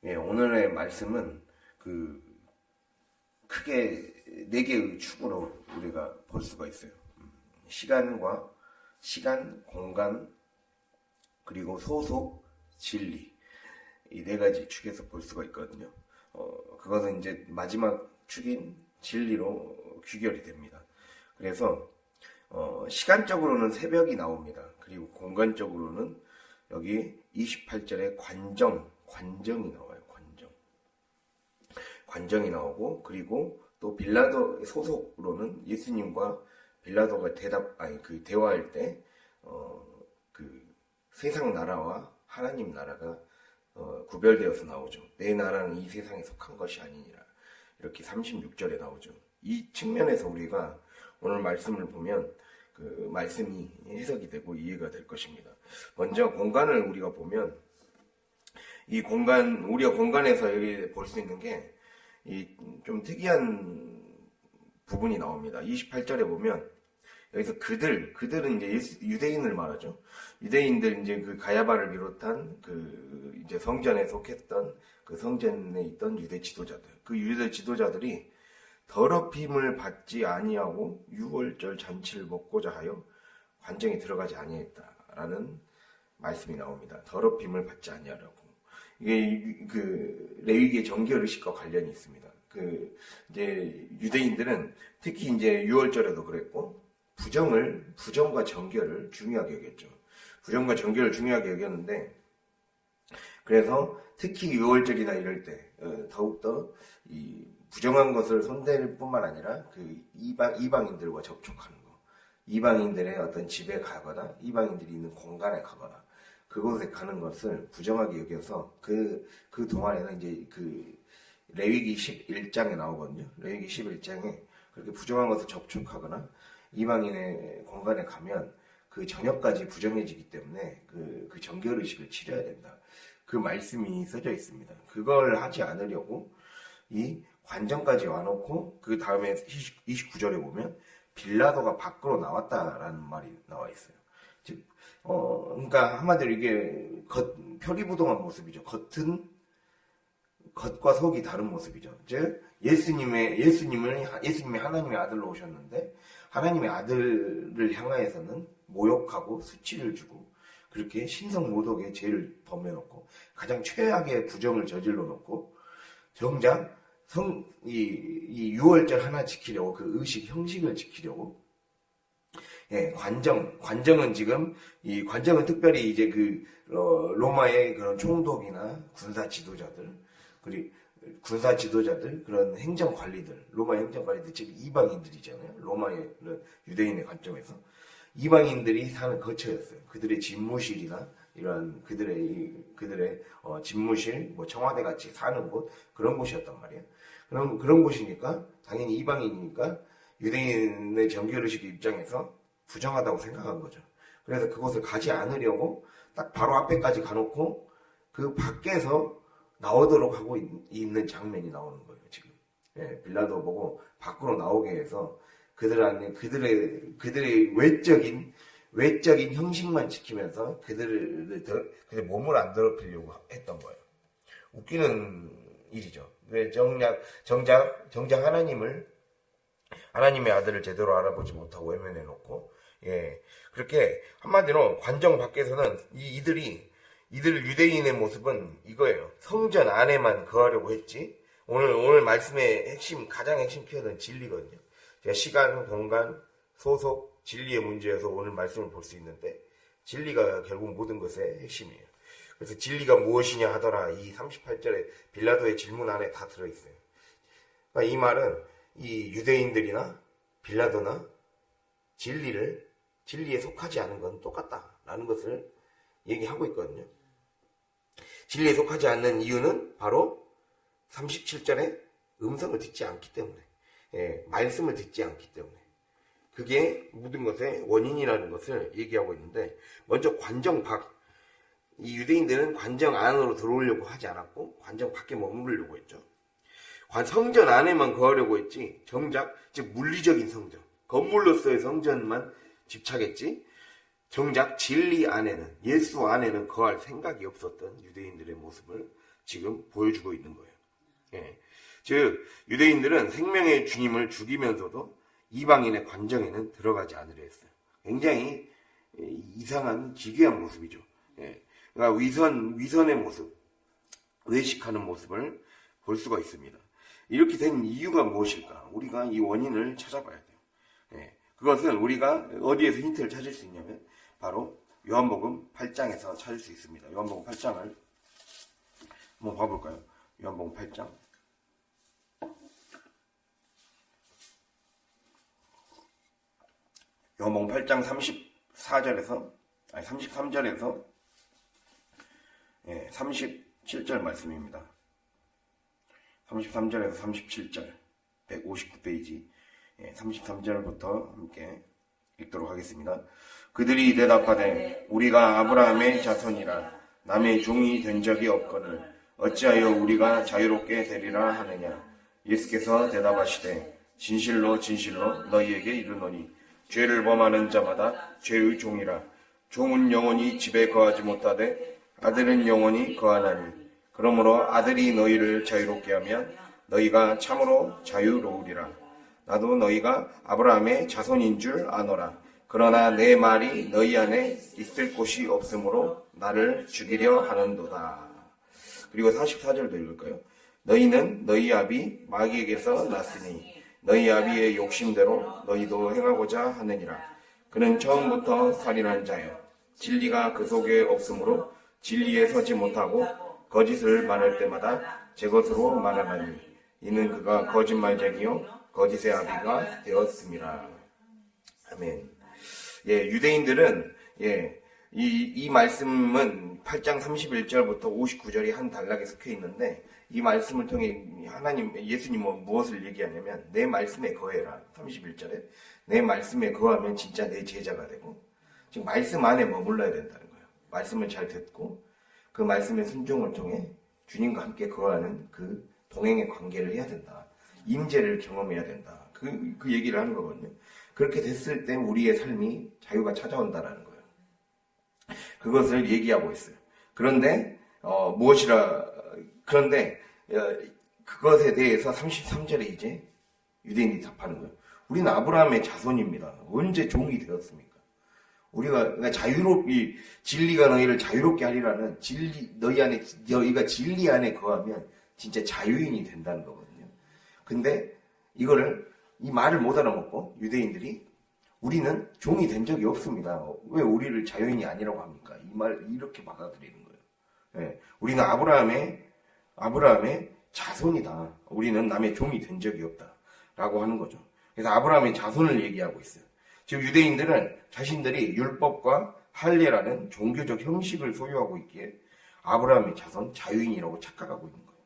예, 오늘의 말씀은 크게 네 개의 축으로 우리가 볼 수가 있어요. 시간, 공간, 그리고 소속, 진리. 이 네 가지 축에서 볼 수가 있거든요. 그것은 이제 마지막 축인 진리로 귀결이 됩니다. 그래서 시간적으로는 새벽이 나옵니다. 그리고 공간적으로는 여기 28절에 관정이 나와요. 관정이 나오고, 그리고 또 빌라도 소속으로는 예수님과 빌라도가 대화할 때 세상 나라와 하나님 나라가 구별되어서 나오죠. 내 나라는 이 세상에 속한 것이 아니니라. 이렇게 36절에 나오죠. 이 측면에서 우리가 오늘 말씀을 보면 그 말씀이 해석이 되고 이해가 될 것입니다. 먼저 공간을 우리가 보면, 우리가 공간에서 여기 볼 수 있는 게 좀 특이한 부분이 나옵니다. 28절에 보면 여기서 그들은 이제 유대인을 말하죠. 유대인들, 이제 그 가야바를 비롯한 이제 성전에 속했던 그 성전에 있던 유대 지도자들, 그 유대 지도자들이 더럽힘을 받지 아니하고 유월절 잔치를 먹고자 하여 관정에 들어가지 아니했다라는 말씀이 나옵니다. 더럽힘을 받지 아니하라고. 이게 레위기의 정결 의식과 관련이 있습니다. 이제 유대인들은 특히 이제 유월절에도 그랬고, 부정과 정결을 중요하게 여겼죠. 부정과 정결을 중요하게 여겼는데, 그래서 특히 유월절이나 이럴 때 더욱더 이 부정한 것을 손댈 뿐만 아니라 이방인들과 접촉하는 거, 이방인들의 어떤 집에 가거나 이방인들이 있는 공간에 가거나 그곳에 가는 것을 부정하게 여겨서 그 동안에는 이제 레위기 11장에 나오거든요. 레위기 11장에 그렇게 부정한 것을 접촉하거나 이방인의 공간에 가면 그 저녁까지 부정해지기 때문에 그 정결의식을 치러야 된다. 그 말씀이 써져 있습니다. 그걸 하지 않으려고 이 관정까지 와놓고, 그 다음에 29절에 보면 빌라도가 밖으로 나왔다라는 말이 나와 있어요. 즉, 그러니까 한마디로 이게 표리부동한 모습이죠. 겉과 속이 다른 모습이죠. 즉, 예수님이 하나님의 아들로 오셨는데, 하나님의 아들을 향하여서는 모욕하고 수치를 주고, 그렇게 신성모독의 죄를 범해놓고, 가장 최악의 부정을 저질러 놓고, 정작 이 유월절 하나 지키려고, 그 의식 형식을 지키려고, 예, 관정은 지금, 이 관정은 특별히 이제 로마의 그런 총독이나 군사 지도자들, 그런 행정관리들, 로마 행정관리들, 즉 이방인들이잖아요. 로마의 유대인의 관점에서. 이방인들이 사는 거처였어요. 그들의 집무실이나 이러한 그들의 집무실, 청와대 같이 사는 곳, 그런 곳이었단 말이에요. 그런 곳이니까, 당연히 이방인이니까 유대인의 정결의식 입장에서 부정하다고 생각한 거죠. 그래서 그곳을 가지 않으려고 딱 바로 앞에까지 가놓고 그 밖에서 나오도록 하고 있는 장면이 나오는 거예요, 지금. 예, 빌라도 보고 밖으로 나오게 해서 그들의 외적인 형식만 지키면서 그들 몸을 안 더럽히려고 했던 거예요. 웃기는 일이죠. 왜 정작 하나님의 아들을 제대로 알아보지 못하고 외면해 놓고, 예, 그렇게 한마디로 관정 밖에서는 이들 유대인의 모습은 이거예요. 성전 안에만 거하려고 했지. 오늘 말씀의 가장 핵심 키워드는 진리거든요. 제가 시간, 공간, 소속, 진리의 문제에서 오늘 말씀을 볼 수 있는데, 진리가 결국 모든 것의 핵심이에요. 그래서 진리가 무엇이냐 하더라, 이 38절에 빌라도의 질문 안에 다 들어있어요. 그러니까 이 말은 이 유대인들이나 빌라도나 진리에 속하지 않은 건 똑같다라는 것을 얘기하고 있거든요. 진리에 속하지 않는 이유는 바로 37절에 음성을 듣지 않기 때문에, 예, 말씀을 듣지 않기 때문에, 그게 모든 것의 원인이라는 것을 얘기하고 있는데, 먼저 관정 밖, 이 유대인들은 관정 안으로 들어오려고 하지 않았고 관정 밖에 머무르려고 했죠. 성전 안에만 거하려고 했지, 정작 즉 물리적인 성전, 건물로서의 성전만 집착했지, 정작 진리 안에는, 예수 안에는 거할 생각이 없었던 유대인들의 모습을 지금 보여주고 있는 거예요. 예. 즉 유대인들은 생명의 주님을 죽이면서도 이방인의 관정에는 들어가지 않으려 했어요. 굉장히 이상한 기괴한 모습이죠. 예. 그러니까 위선의 모습, 외식하는 모습을 볼 수가 있습니다. 이렇게 된 이유가 무엇일까? 우리가 이 원인을 찾아봐야 돼요. 예. 그것은 우리가 어디에서 힌트를 찾을 수 있냐면 바로 요한복음 8장에서 찾을 수 있습니다. 요한복음 8장을 한번 봐볼까요? 요한복음 8장. 요한복음 8장 33절에서 37절 말씀입니다. 33절에서 37절 159페이지 33절부터 함께 읽도록 하겠습니다. 그들이 대답하되 우리가 아브라함의 자손이라 남의 종이 된 적이 없거늘 어찌하여 우리가 자유롭게 되리라 하느냐. 예수께서 대답하시되 진실로 진실로 너희에게 이르노니 죄를 범하는 자마다 죄의 종이라. 종은 영원히 집에 거하지 못하되 아들은 영원히 거하나니 그러므로 아들이 너희를 자유롭게 하면 너희가 참으로 자유로우리라. 나도 너희가 아브라함의 자손인 줄 아노라. 그러나 내 말이 너희 안에 있을 곳이 없으므로 나를 죽이려 하는도다. 그리고 44절도 읽을까요? 너희는 너희 아비 마귀에게서 났으니 너희 아비의 욕심대로 너희도 행하고자 하느니라. 그는 처음부터 살인한 자여 진리가 그 속에 없으므로 진리에 서지 못하고 거짓을 말할 때마다 제 것으로 말하나니 이는 그가 거짓말쟁이요 거짓의 아비가 되었습니다. 아멘. 유대인들은 이 말씀은 8장 31절부터 59절이 한 단락에 섞여 있는데 이 말씀을 통해 예수님은 무엇을 얘기하냐면 내 말씀에 거해라. 31절에 내 말씀에 거하면 진짜 내 제자가 되고 지금 말씀 안에 머물러야 된다는 거예요. 말씀을 잘 듣고 그 말씀의 순종을 통해 주님과 함께 거하는 그 동행의 관계를 해야 된다. 임재를 경험해야 된다. 그 얘기를 하는 거거든요. 그렇게 됐을 때 우리의 삶이 자유가 찾아온다라는 거예요. 그것을 얘기하고 있어요. 그런데 그것에 대해서 33절에 이제 유대인이 답하는 거예요. 우리는 아브라함의 자손입니다. 언제 종이 되었습니까? 우리가 진리가 너희를 자유롭게 하리라는 너희가 진리 안에 거하면 진짜 자유인이 된다는 거거든요. 근데 이 말을 못 알아먹고 유대인들이 우리는 종이 된 적이 없습니다. 왜 우리를 자유인이 아니라고 합니까? 이 말 이렇게 받아들이는 거예요. 우리는 아브라함의 자손이다. 우리는 남의 종이 된 적이 없다. 라고 하는 거죠. 그래서 아브라함의 자손을 얘기하고 있어요. 지금 유대인들은 자신들이 율법과 할례라는 종교적 형식을 소유하고 있기에 아브라함의 자손, 자유인이라고 착각하고 있는 거예요.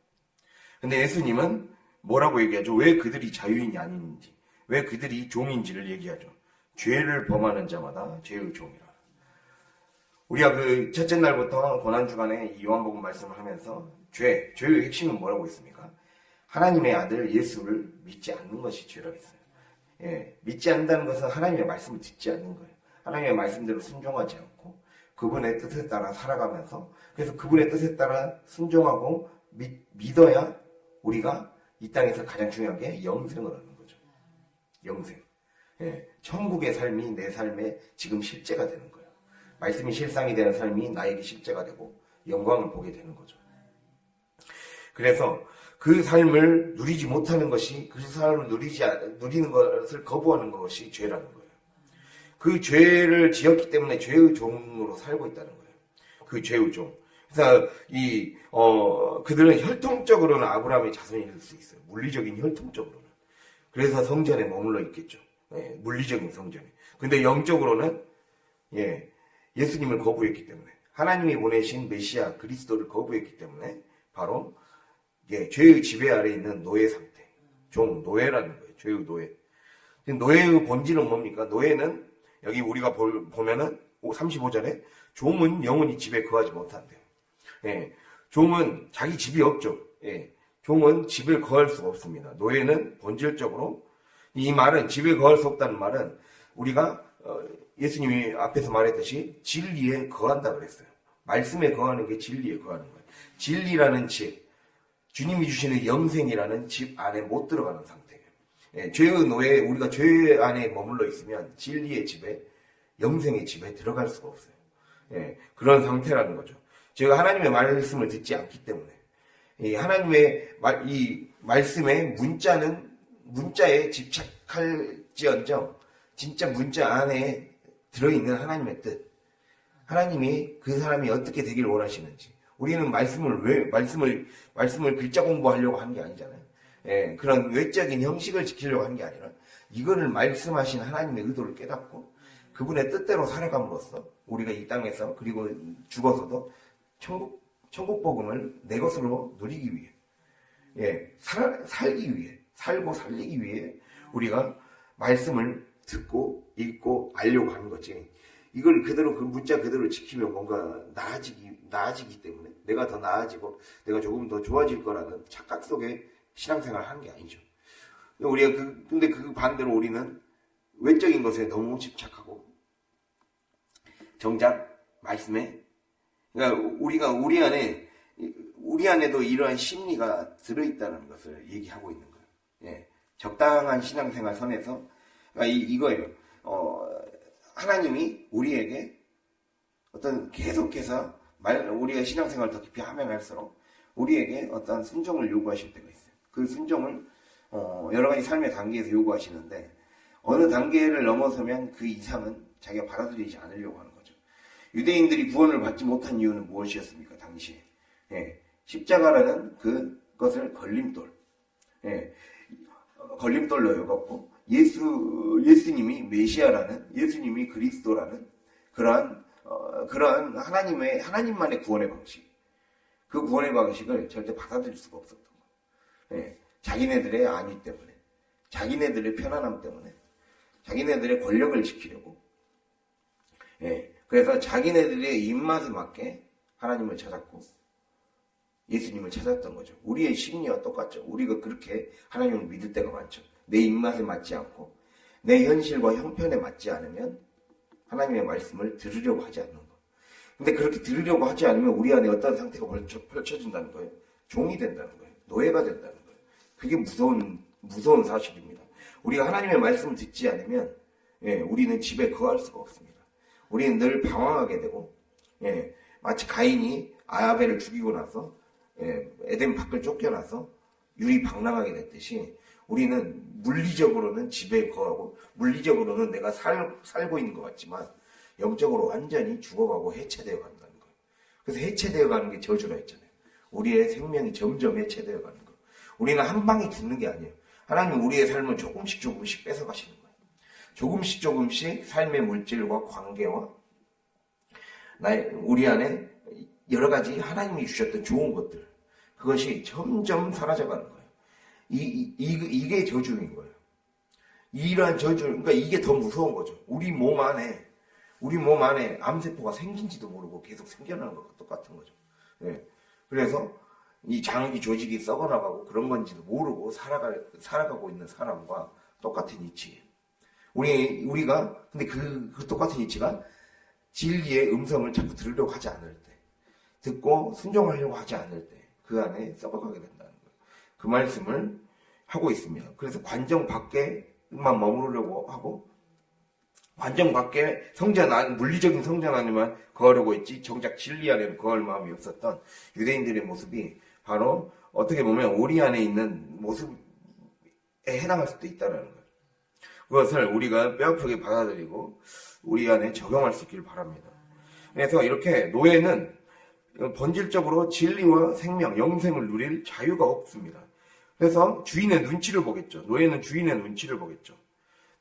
근데 예수님은 뭐라고 얘기하죠? 왜 그들이 자유인이 아닌지, 왜 그들이 종인지를 얘기하죠. 죄를 범하는 자마다 죄의 종이라. 우리가 그 첫째 날부터 고난주간에 이 요한복음 말씀을 하면서 죄의 핵심은 뭐라고 했습니까? 하나님의 아들 예수를 믿지 않는 것이 죄라고 했어요. 믿지 않는다는 것은 하나님의 말씀을 듣지 않는 거예요. 하나님의 말씀대로 순종하지 않고 그분의 뜻에 따라 살아가면서, 그래서 그분의 뜻에 따라 순종하고 믿어야 우리가 이 땅에서 가장 중요한 게 영생을 얻는 거죠. 영생. 천국의 삶이 내 삶에 지금 실제가 되는 거예요. 말씀이 실상이 되는 삶이 나에게 실제가 되고 영광을 보게 되는 거죠. 그래서 그 삶을 누리지 못하는 것이, 그 삶을 누리는 것을 거부하는 것이 죄라는 거예요. 그 죄를 지었기 때문에 죄의 종으로 살고 있다는 거예요. 그 죄의 종. 그래서 그들은 혈통적으로는 아브라함의 자손일 수 있어요. 물리적인 혈통적으로는. 그래서 성전에 머물러 있겠죠. 물리적인 성전에. 근데 영적으로는 예수님을 거부했기 때문에, 하나님이 보내신 메시아 그리스도를 거부했기 때문에 바로 죄의 지배 아래 있는 노예 상태, 노예라는 거예요. 죄의 노예. 노예의 본질은 뭡니까? 노예는 여기 우리가 보면은 35절에 종은 영원히 집에 거하지 못한대요. 종은 자기 집이 없죠. 종은 집에 거할 수가 없습니다. 노예는 본질적으로, 이 말은, 집에 거할 수 없다는 말은 우리가 예수님이 앞에서 말했듯이 진리에 거한다 그랬어요. 말씀에 거하는 게 진리에 거하는 거예요. 진리라는 집, 주님이 주시는 영생이라는 집 안에 못 들어가는 상태예요. 예, 죄의 노예, 우리가 죄 안에 머물러 있으면 진리의 집에, 영생의 집에 들어갈 수가 없어요. 예, 그런 상태라는 거죠. 제가 하나님의 말씀을 듣지 않기 때문에, 하나님의 이 말씀의 문자에 집착할지언정, 진짜 문자 안에 들어있는 하나님의 뜻, 하나님이 그 사람이 어떻게 되기를 원하시는지, 우리는 말씀을 글자 공부하려고 하는 게 아니잖아요. 예, 그런 외적인 형식을 지키려고 하는 게 아니라 이거를 말씀하신 하나님의 의도를 깨닫고 그분의 뜻대로 살아감으로써 우리가 이 땅에서 그리고 죽어서도 천국 복음을 내 것으로 누리기 위해, 예, 살기 위해, 살고 살리기 위해 우리가 말씀을 듣고 읽고 알려고 하는 거지. 이걸 그대로 그 문자 그대로 지키면 뭔가 나아지기 때문에 내가 더 나아지고 내가 조금 더 좋아질 거라는 착각 속에 신앙생활을 하는 게 아니죠. 우리가 근데 그 반대로 우리는 외적인 것에 너무 집착하고 정작 말씀에, 그러니까 우리 안에도 이러한 심리가 들어있다는 것을 얘기하고 있는 거예요. 예, 적당한 신앙생활 선에서, 그러니까 이거예요. 하나님이 우리에게 어떤 계속해서 우리가 신앙생활을 더 깊이 하면 할수록 우리에게 어떤 순종을 요구하실 때가 있어요. 그 순종을 여러 가지 삶의 단계에서 요구하시는데 어느 단계를 넘어서면 그 이상은 자기가 받아들이지 않으려고 하는 거죠. 유대인들이 구원을 받지 못한 이유는 무엇이었습니까? 당시에. 예, 십자가라는 그것을 걸림돌, 예, 걸림돌로 여겼고 예수님이 메시아라는, 예수님이 그리스도라는 그러한 하나님만의 구원의 방식, 그 구원의 방식을 절대 받아들일 수가 없었던 거예요. 예, 자기네들의 안위 때문에, 자기네들의 편안함 때문에, 자기네들의 권력을 지키려고, 예, 그래서 자기네들의 입맛에 맞게 하나님을 찾았고 예수님을 찾았던 거죠. 우리의 심리와 똑같죠. 우리가 그렇게 하나님을 믿을 때가 많죠. 내 입맛에 맞지 않고 내 현실과 형편에 맞지 않으면 하나님의 말씀을 들으려고 하지 않는 거. 근데 그렇게 들으려고 하지 않으면 우리 안에 어떤 상태가 펼쳐진다는 거예요. 종이 된다는 거예요. 노예가 된다는 거예요. 그게 무서운 사실입니다. 우리가 하나님의 말씀을 듣지 않으면, 예, 우리는 집에 거할 수가 없습니다. 우리는 늘 방황하게 되고, 예, 마치 가인이 아벨을 죽이고 나서, 예, 에덴 밖을 쫓겨나서 유리방랑하게 됐듯이 우리는 물리적으로는 집에 거하고 물리적으로는 내가 살고 있는 것 같지만 영적으로 완전히 죽어가고 해체되어 간다는 거예요. 그래서 해체되어 가는 게 저주라 했잖아요. 우리의 생명이 점점 해체되어 가는 거예요. 우리는 한 방에 죽는 게 아니에요. 하나님은 우리의 삶을 조금씩 뺏어가시는 거예요. 조금씩 삶의 물질과 관계와 우리 안에 여러 가지 하나님이 주셨던 좋은 것들, 그것이 점점 사라져가는 거예요. 이게 저주인 거예요. 이러한 저주, 그러니까 이게 더 무서운 거죠. 우리 몸 안에 암세포가 생긴지도 모르고 계속 생겨나는 것과 똑같은 거죠. 예. 그래서 이 장기 조직이 썩어나가고 그런 건지도 모르고 살아가고 있는 사람과 똑같은 이치예요. 우리가, 근데 그 똑같은 이치가 진리의 음성을 자꾸 들으려고 하지 않을 때, 듣고 순종하려고 하지 않을 때, 그 안에 썩어가게 된다는 거예요. 그 말씀을 하고 있습니다. 그래서 관정 밖에만 머무르려고 하고, 관정 밖에 물리적인 성전 안에만 거하려고 했지, 정작 진리 안에는 거할 마음이 없었던 유대인들의 모습이 바로 어떻게 보면 우리 안에 있는 모습에 해당할 수도 있다는 거예요. 그것을 우리가 뼈아프게 받아들이고 우리 안에 적용할 수 있길 바랍니다. 그래서 이렇게 노예는 본질적으로 진리와 생명, 영생을 누릴 자유가 없습니다. 그래서 주인의 눈치를 보겠죠. 노예는 주인의 눈치를 보겠죠.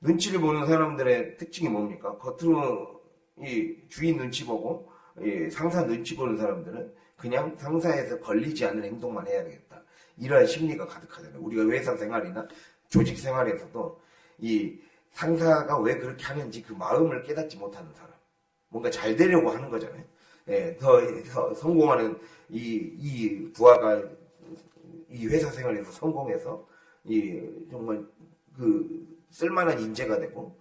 눈치를 보는 사람들의 특징이 뭡니까? 겉으로 이 주인 눈치 보고 이 상사 눈치 보는 사람들은 그냥 상사에서 걸리지 않는 행동만 해야 되겠다. 이러한 심리가 가득하잖아요. 우리가 회사 생활이나 조직 생활에서도 이 상사가 왜 그렇게 하는지 그 마음을 깨닫지 못하는 사람. 뭔가 잘 되려고 하는 거잖아요. 예, 더 성공하는 이 부하가 이 회사 생활에서 성공해서 정말 쓸만한 인재가 되고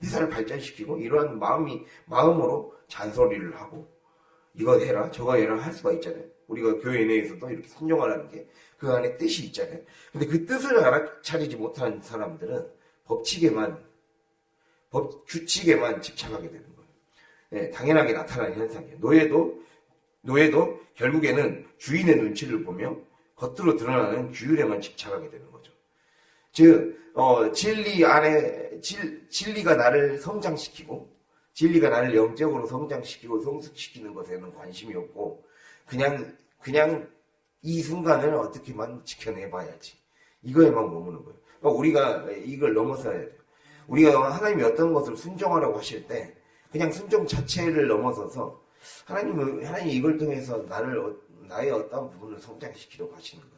회사를 발전시키고 이러한 마음으로 잔소리를 하고 이거 해라 저거 해라 할 수가 있잖아요. 우리가 교회 내에서도 이렇게 순종하라는 게 그 안에 뜻이 있잖아요. 근데 그 뜻을 알아차리지 못한 사람들은 규칙에만 집착하게 되는 거예요. 네, 당연하게 나타나는 현상이에요. 노예도 결국에는 주인의 눈치를 보며 겉으로 드러나는 규율에만 집착하게 되는 거죠. 즉, 진리가 나를 성장시키고, 진리가 나를 영적으로 성장시키고 성숙시키는 것에는 관심이 없고, 그냥 이 순간을 어떻게만 지켜내봐야지. 이거에만 머무는 거예요. 그러니까 우리가 이걸 넘어서야 돼요. 우리가 하나님이 어떤 것을 순종하라고 하실 때, 그냥 순종 자체를 넘어서서, 하나님이 이걸 통해서 나의 어떤 부분을 성장시키려고 하시는 거예요.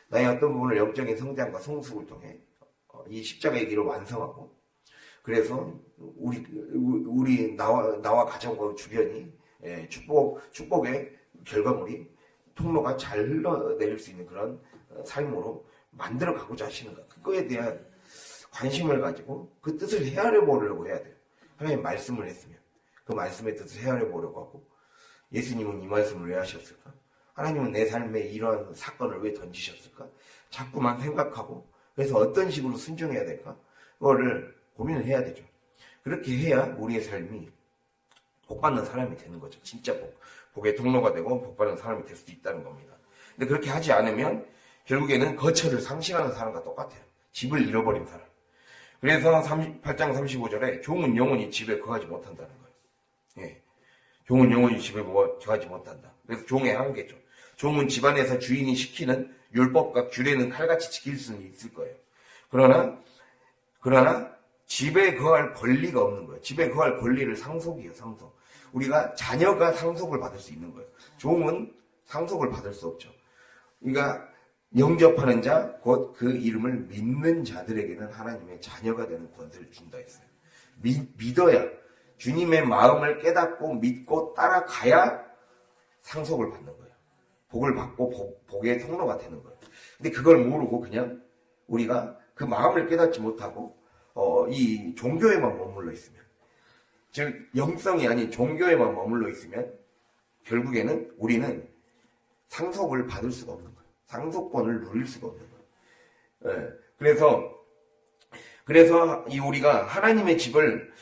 나의 어떤 부분을 영적인 성장과 성숙을 통해 이 십자가의 길을 완성하고, 그래서 나와 가정과 주변이 축복의 결과물이 통로가 잘 흘러내릴 수 있는 그런 삶으로 만들어 가고자 하시는 거예요. 그거에 대한 관심을 가지고 그 뜻을 헤아려 보려고 해야 돼요. 하나님 말씀을 했으면 그 말씀의 뜻을 헤아려 보려고 하고, 예수님은 이 말씀을 왜 하셨을까? 하나님은 내 삶에 이러한 사건을 왜 던지셨을까? 자꾸만 생각하고, 그래서 어떤 식으로 순종해야 될까? 그거를 고민을 해야 되죠. 그렇게 해야 우리의 삶이 복받는 사람이 되는 거죠. 진짜 복의 통로가 되고 복받는 사람이 될 수도 있다는 겁니다. 근데 그렇게 하지 않으면 결국에는 거처를 상실하는 사람과 똑같아요. 집을 잃어버린 사람. 그래서 8장 35절에 종은 영원히 집에 거하지 못한다는 거예요. 예. 종은 영원히 집에 거하지 못한다. 그래서 종의 한계죠. 종은 집안에서 주인이 시키는 율법과 규례는 칼같이 지킬 수는 있을 거예요. 그러나 집에 거할 권리가 없는 거예요. 집에 거할 권리를 상속이에요. 상속. 우리가 자녀가 상속을 받을 수 있는 거예요. 종은 상속을 받을 수 없죠. 그러니까 영접하는 자, 곧 그 이름을 믿는 자들에게는 하나님의 자녀가 되는 권세를 준다 했어요. 믿어야, 주님의 마음을 깨닫고 믿고 따라가야 상속을 받는 거예요. 복을 받고 복의 통로가 되는 거예요. 근데 그걸 모르고 그냥 우리가 그 마음을 깨닫지 못하고 이 종교에만 머물러 있으면, 즉 영성이 아닌 종교에만 머물러 있으면 결국에는 우리는 상속을 받을 수가 없는 거예요. 상속권을 누릴 수가 없는 거예요. 예, 그래서 우리가 하나님의 집을,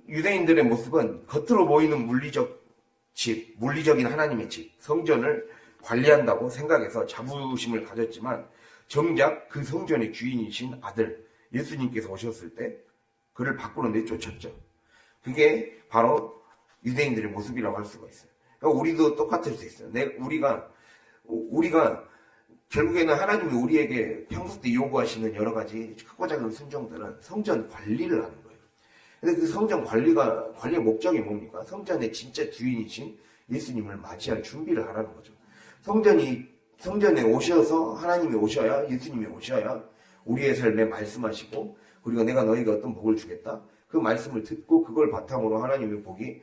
유대인들의 모습은 겉으로 보이는 물리적인 하나님의 집, 성전을 관리한다고 생각해서 자부심을 가졌지만, 정작 그 성전의 주인이신 아들 예수님께서 오셨을 때 그를 밖으로 내쫓았죠. 그게 바로 유대인들의 모습이라고 할 수가 있어요. 그러니까 우리도 똑같을 수 있어요. 우리가 결국에는 하나님이 우리에게 평소 때 요구하시는 여러 가지 크고 작은 순종들은 성전 관리를 하는 거예요. 근데 그 성전 관리의 목적이 뭡니까? 성전의 진짜 주인이신 예수님을 맞이할 준비를 하라는 거죠. 성전에 오셔서 하나님이 오셔야, 예수님이 오셔야 우리의 삶에 말씀하시고, 그리고 내가 너에게 어떤 복을 주겠다. 그 말씀을 듣고 그걸 바탕으로 하나님의 복이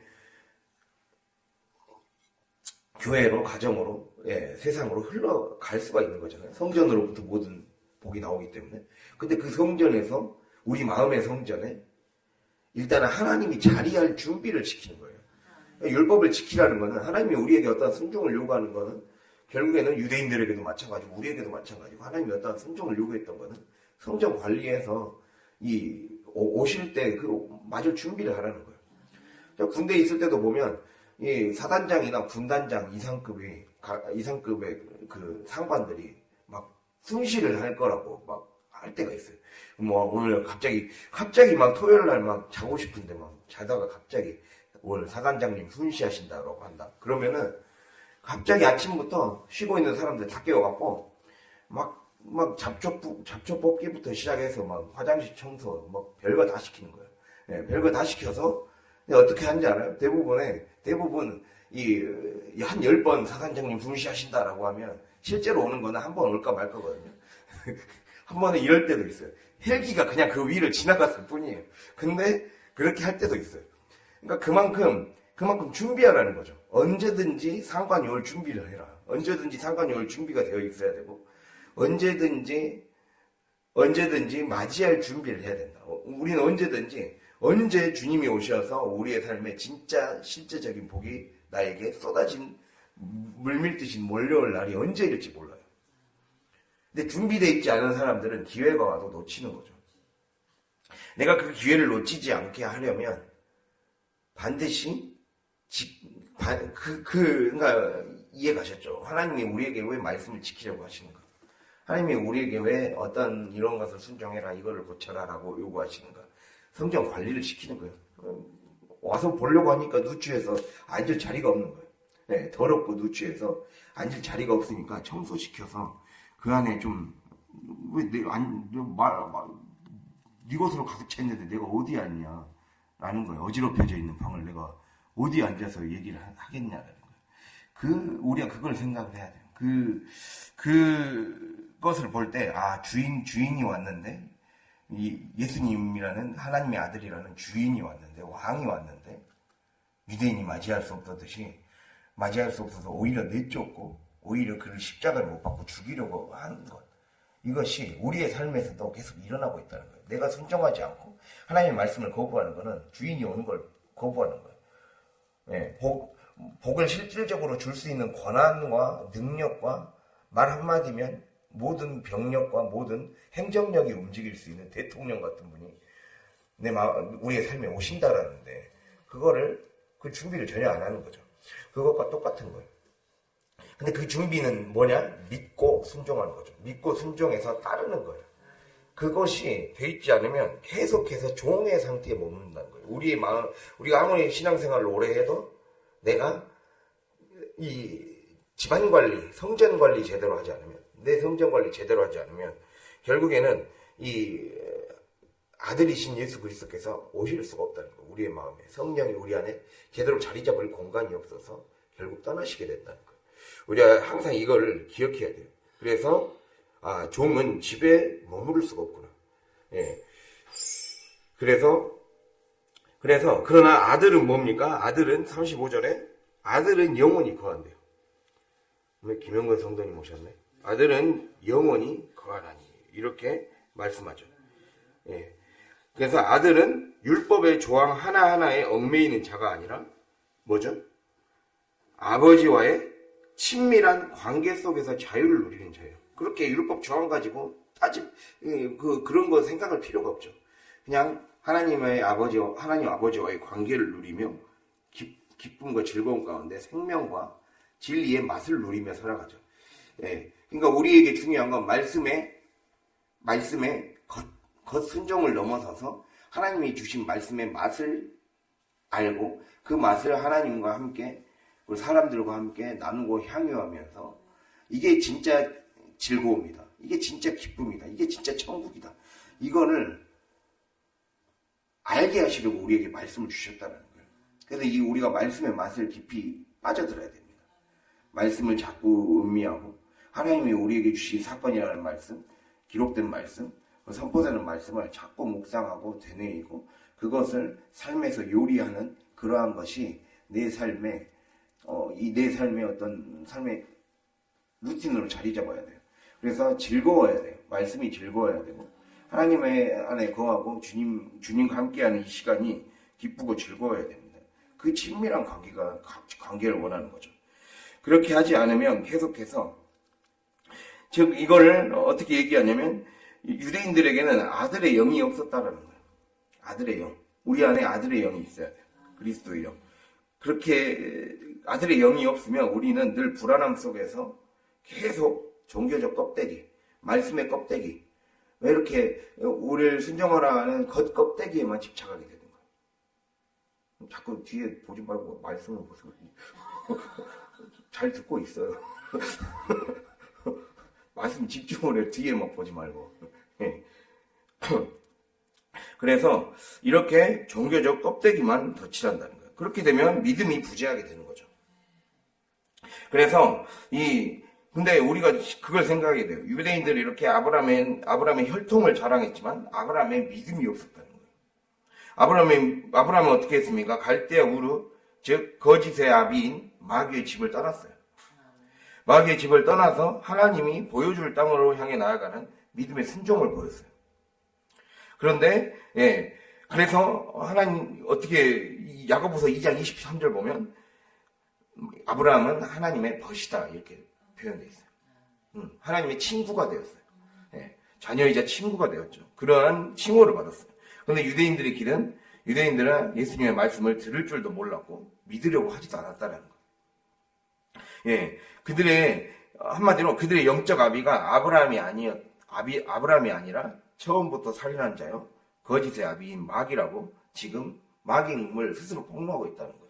교회로, 가정으로, 세상으로 흘러갈 수가 있는 거잖아요. 성전으로부터 모든 복이 나오기 때문에. 근데 그 성전에서, 우리 마음의 성전에 일단은 하나님이 자리할 준비를 시키는 거예요. 율법을 지키라는 거는, 하나님이 우리에게 어떤 순종을 요구하는 거는 결국에는 유대인들에게도 마찬가지고 우리에게도 마찬가지고, 하나님이 어떤 순종을 요구했던 거는 성전 관리에서 오실 때 맞을 준비를 하라는 거예요. 군대에 있을 때도 보면 이 사단장이나 군단장 이상급의 그 상관들이 막 순시를 할 거라고 막 할 때가 있어요. 뭐 오늘 갑자기 막 토요일 날 막 자고 싶은데 막 자다가 갑자기 오늘 사단장님 순시하신다고 한다. 그러면은 갑자기 아침부터 쉬고 있는 사람들 다 깨워갖고 막 잡초 뽑기부터 시작해서 막 화장실 청소 막 별거 다 시키는 거예요. 별거 다 시켜서 어떻게 하는지 알아요? 대부분 한 10번 사단장님 분시하신다라고 하면 실제로 오는 거는 한 번 올까 말 거거든요. 한 번에 이럴 때도 있어요. 헬기가 그냥 그 위를 지나갔을 뿐이에요. 근데 그렇게 할 때도 있어요. 그러니까 그만큼 준비하라는 거죠. 언제든지 상관이 올 준비를 해라. 언제든지 상관이 올 준비가 되어 있어야 되고, 언제든지 맞이할 준비를 해야 된다. 우리는 언제든지 언제 주님이 오셔서 우리의 삶에 진짜 실제적인 복이 나에게 쏟아진 물밀듯이 몰려올 날이 언제일지 몰라요. 근데 준비되어 있지 않은 사람들은 기회가 와도 놓치는 거죠. 내가 그 기회를 놓치지 않게 하려면 반드시 그러니까 이해 가셨죠? 하나님이 우리에게 왜 말씀을 지키려고 하시는가? 하나님이 우리에게 왜 어떤 이런 것을 순종해라, 이거를 고쳐라라고 요구하시는가? 성경 관리를 시키는 거예요. 와서 보려고 하니까 누추해서 앉을 자리가 없는 거예요. 네, 더럽고 누추해서 앉을 자리가 없으니까 청소시켜서 그 안에 좀, 왜 네 곳으로 가득 찼는데 내가 어디 앉냐? 라는 거예요. 어지럽혀져 있는 방을 내가 어디 앉아서 얘기를 하겠냐라는 거예요. 우리가 그걸 생각을 해야 돼요. 그것을 볼 때, 주인이 왔는데, 예수님이라는 하나님의 아들이라는 주인이 왔는데, 왕이 왔는데, 유대인이 맞이할 수 없어서 오히려 내쫓고, 오히려 그를 십자가를 못 받고 죽이려고 하는 것. 이것이 우리의 삶에서도 계속 일어나고 있다는 거예요. 내가 순종하지 않고 하나님의 말씀을 거부하는 것은 주인이 오는 걸 거부하는 거예요. 네, 복을 실질적으로 줄 수 있는 권한과 능력과 말 한마디면 모든 병력과 모든 행정력이 움직일 수 있는 대통령 같은 분이 우리의 삶에 오신다라는데 그 준비를 전혀 안 하는 거죠. 그것과 똑같은 거예요. 근데 그 준비는 뭐냐? 믿고 순종하는 거죠. 믿고 순종해서 따르는 거예요. 그것이 돼 있지 않으면 계속해서 종의 상태에 머문다는 거예요. 우리가 아무리 신앙생활을 오래 해도 내가 이 집안 관리, 성전 관리 제대로 하지 않으면, 내 성전 관리 제대로 하지 않으면 결국에는 이 아들이신 예수 그리스도께서 오실 수가 없다는 거예요. 우리의 마음에 성령이 우리 안에 제대로 자리 잡을 공간이 없어서 결국 떠나시게 된다는 거예요. 우리가 항상 이걸 기억해야 돼요. 그래서 종은 집에 머무를 수가 없구나. 예. 그래서 그러나 아들은 뭡니까? 아들은 35절에 아들은 영원히 거한대요. 왜 김영건 성도님 오셨네? 아들은 영원히 거하나니 이렇게 말씀하죠. 예. 그래서 아들은 율법의 조항 하나하나에 얽매이는 자가 아니라 뭐죠? 아버지와의 친밀한 관계 속에서 자유를 누리는 자예요. 그렇게 율법 조항 가지고 그런 거 생각할 필요가 없죠. 그냥 하나님 아버지와의 관계를 누리며 기쁨과 즐거움 가운데 생명과 진리의 맛을 누리며 살아가죠. 예. 그러니까 우리에게 중요한 건 말씀의 겉순종을 넘어서서 하나님이 주신 말씀의 맛을 알고 그 맛을 하나님과 함께 사람들과 함께 나누고 향유하면서 이게 진짜 즐거움이다. 이게 진짜 기쁨이다. 이게 진짜 천국이다. 이거를 알게 하시려고 우리에게 말씀을 주셨다는 거예요. 그래서 우리가 말씀의 맛을 깊이 빠져들어야 됩니다. 말씀을 자꾸 음미하고 하나님이 우리에게 주신 사건이라는 말씀, 기록된 말씀, 선포되는 말씀을 자꾸 묵상하고 되뇌이고 그것을 삶에서 요리하는 그러한 것이 내 삶의 어떤 삶의 루틴으로 자리 잡아야 돼요. 그래서 즐거워야 돼요. 말씀이 즐거워야 되고 하나님의 안에 거하고 주님과 함께하는 이 시간이 기쁘고 즐거워야 됩니다. 그 친밀한 관계를 원하는 거죠. 그렇게 하지 않으면 계속해서 즉 이거를 어떻게 얘기하냐면 유대인들에게는 아들의 영이 없었다라는 거예요. 아들의 영. 우리 안에 아들의 영이 있어야 돼요. 그리스도의 영. 그렇게 아들의 영이 없으면 우리는 늘 불안함 속에서 계속 종교적 껍데기, 말씀의 껍데기, 왜 이렇게 우리를 순종하라 하는 겉껍데기에만 집착하게 되는 거예요. 자꾸 뒤에 보지 말고 말씀을 보세요. 잘 듣고 있어요. 말씀 집중을 해요. 뒤에 막 보지 말고. 그래서 이렇게 종교적 껍데기만 덧칠한다는 거예요. 그렇게 되면 믿음이 부재하게 되는 거죠. 그래서 근데 우리가 그걸 생각하게 돼요. 유대인들이 이렇게 아브라함의 혈통을 자랑했지만 아브라함의 믿음이 없었다는 거예요. 아브라함은 어떻게 했습니까? 갈대아 우르, 즉 거짓의 아비인 마귀의 집을 떠났어요. 마귀의 집을 떠나서 하나님이 보여줄 땅으로 향해 나아가는 믿음의 순종을 보였어요. 그런데 그래서 하나님 어떻게 야고보서 2장 23절 보면 아브라함은 하나님의 벗이다 이렇게 표현되어 있어요. 하나님의 친구가 되었어요. 예, 자녀이자 친구가 되었죠. 그러한 칭호를 받았어요. 그런데 유대인들의 길은 유대인들은 예수님의 말씀을 들을 줄도 몰랐고 믿으려고 하지도 않았다라는 거예요. 예, 한마디로 그들의 영적 아비가 아브라함이 아니라 처음부터 살인한 자요 거짓의 아비인 마귀라고 지금 마귀임을 스스로 폭로하고 있다는 거예요.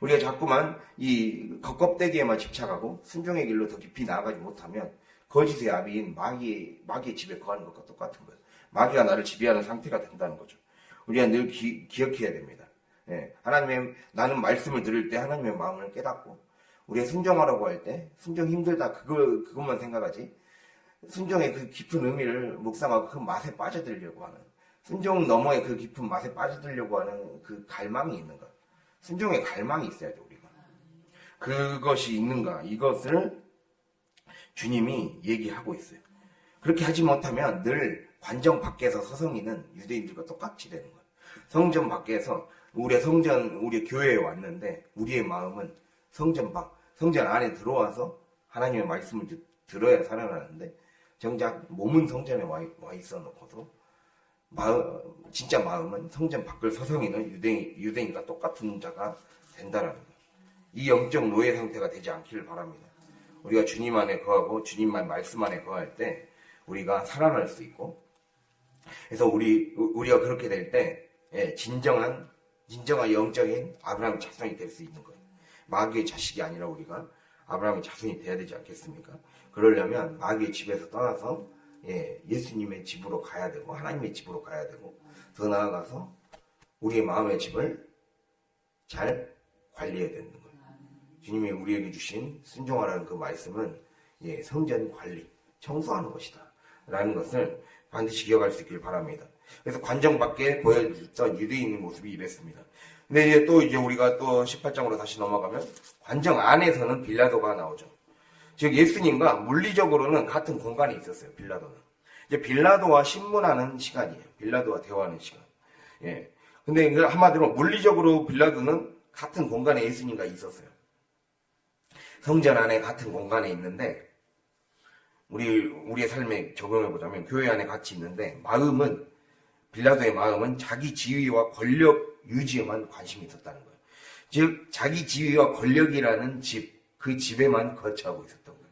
우리가 자꾸만 이 겉껍데기에만 집착하고 순종의 길로 더 깊이 나아가지 못하면 거짓의 아비인 마귀의 집에 거하는 것과 똑같은 거예요. 마귀가 나를 지배하는 상태가 된다는 거죠. 우리가 늘 기억해야 됩니다. 예, 나는 말씀을 들을 때 하나님의 마음을 깨닫고 우리가 순종하라고 할 때 순종 힘들다 그것만 생각하지 순종의 그 깊은 의미를 묵상하고 그 맛에 빠져들려고 하는 순종 너머의 그 깊은 맛에 빠져들려고 하는 그 갈망이 있는가? 순종의 갈망이 있어야죠, 우리가. 그것이 있는가? 이것을 주님이 얘기하고 있어요. 그렇게 하지 못하면 늘 관정 밖에서 서성이는 유대인들과 똑같이 되는 거예요. 성전 밖에서 우리 교회에 왔는데 우리의 마음은 성전 안에 들어와서 하나님의 말씀을 들어야 살아나는데 정작 몸은 성전에 와 있어 놓고도 진짜 마음은 성전 밖을 서성이는 유대인과 똑같은 자가 된다라는 거예요. 이 영적 노예 상태가 되지 않기를 바랍니다. 우리가 주님 안에 거하고 주님만 말씀 안에 거할 때 우리가 살아날 수 있고 그래서 우리가 그렇게 될 때 진정한 영적인 아브라함의 자손이 될 수 있는 거예요. 마귀의 자식이 아니라 우리가 아브라함의 자손이 돼야 되지 않겠습니까? 그러려면 마귀의 집에서 떠나서 예수님의 집으로 가야 되고 하나님의 집으로 가야 되고 더 나아가서 우리의 마음의 집을 잘 관리해야 되는 거예요. 주님이 우리에게 주신 순종하라는 그 말씀은 성전 관리, 청소하는 것이다 라는 것을 반드시 기억할 수 있길 바랍니다. 그래서 관정 밖에 보여줬던 유대인의 모습이 이랬습니다. 근데 이제 우리가 또 18장으로 다시 넘어가면 관정 안에서는 빌라도가 나오죠. 즉 예수님과 물리적으로는 같은 공간에 있었어요. 빌라도는. 이제 빌라도와 신문하는 시간이에요. 빌라도와 대화하는 시간. 예. 근데 한마디로 물리적으로 빌라도는 같은 공간에 예수님과 있었어요. 성전 안에 같은 공간에 있는데 우리의 삶에 적용해 보자면 교회 안에 같이 있는데 빌라도의 마음은 자기 지위와 권력 유지에만 관심이 있었다는 거예요. 즉 자기 지위와 권력이라는 그 집에만 거처하고 있었던 거예요.